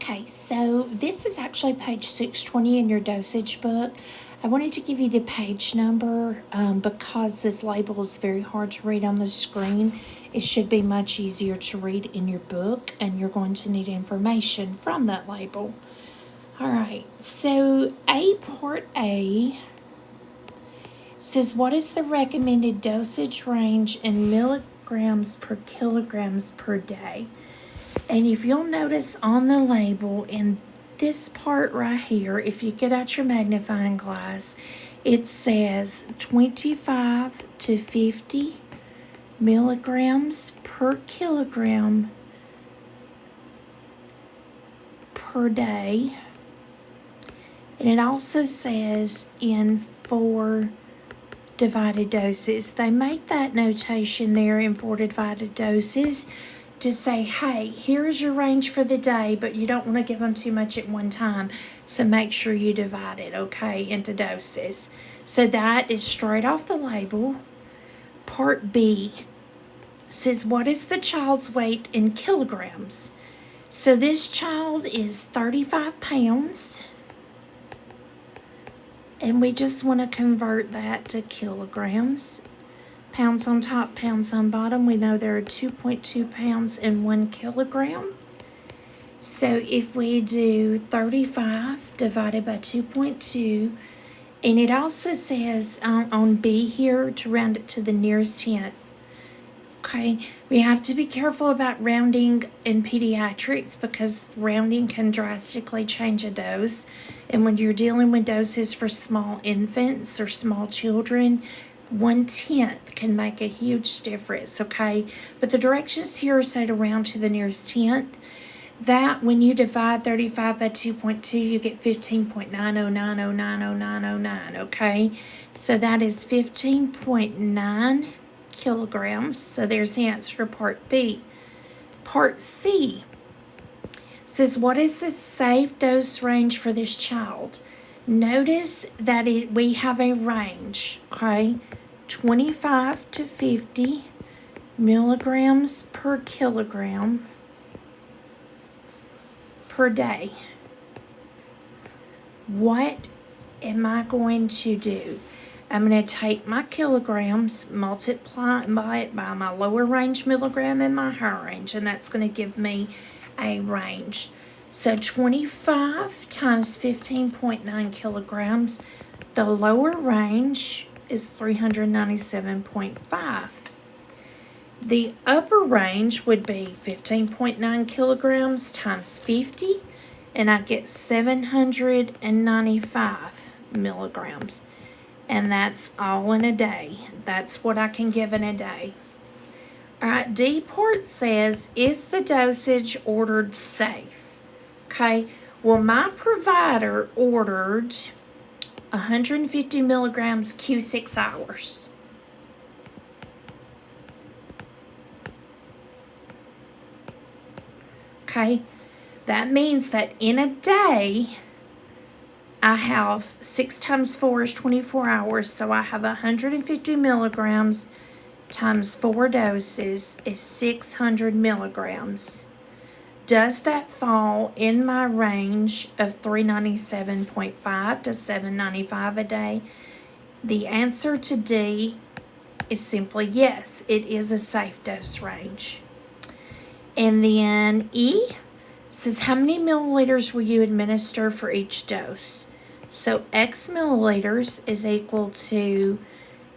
Okay, so this is actually page 620 in your dosage book. I wanted to give you the page number because this label is very hard to read on the screen. It should be much easier to read in your book, and you're going to need information from that label. All right, so Part A says, what is the recommended dosage range in milligrams per kilograms per day? And if you'll notice on the label in this part right here, if you get out your magnifying glass, it says 25 to 50 milligrams per kilogram per day. And it also says in 4 divided doses. They make that notation there in 4 divided doses to say, hey, here's your range for the day, but you don't want to give them too much at one time. So make sure you divide it, okay, into doses. So that is straight off the label. Part B says, what is the child's weight in kilograms? So this child is 35 pounds. And we just want to convert that to kilograms. Pounds on top, pounds on bottom. We know there are 2.2 pounds in 1 kilogram. So if we do 35 divided by 2.2, and it also says on B here to round it to the nearest tenth. Okay, we have to be careful about rounding in pediatrics because rounding can drastically change a dose. And when you're dealing with doses for small infants or small children, 1/10 can make a huge difference, okay? But the directions here say to round to the nearest tenth. That when you divide 35 by 2.2, you get 15.909090909, okay? So that is 15.9 kilograms. So there's the answer to Part B. Part C says, what is the safe dose range for this child? Notice that we have a range, okay? 25 to 50 milligrams per kilogram per day. What am I going to do? I'm going to take my kilograms, multiply it by my lower range milligram and my higher range, and that's going to give me a range. So 25 times 15.9 kilograms, the lower range is 397.5. The upper range would be 15.9 kilograms times 50, and I get 795 milligrams. And that's all in a day. That's what I can give in a day. All right, D part says, is the dosage ordered safe? Okay, well, my provider ordered 150 milligrams Q6 hours. Okay, that means that in a day, I have 6 times 4 is 24 hours, so I have 150 milligrams times 4 doses is 600 milligrams. Does that fall in my range of 397.5 to 795 a day? The answer to D is simply yes, it is a safe dose range. And then E says, how many milliliters will you administer for each dose? So X milliliters is equal to,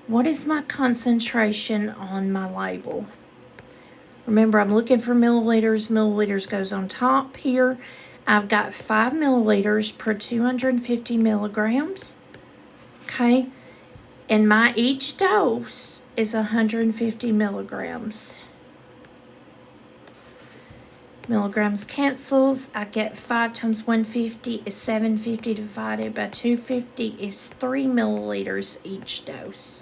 what is my concentration on my label? Remember, I'm looking for milliliters. Milliliters goes on top here. I've got 5 milliliters per 250 milligrams. Okay. And my each dose is 150 milligrams. Milligrams cancels. I get 5 times 150 is 750 divided by 250 is 3 milliliters each dose.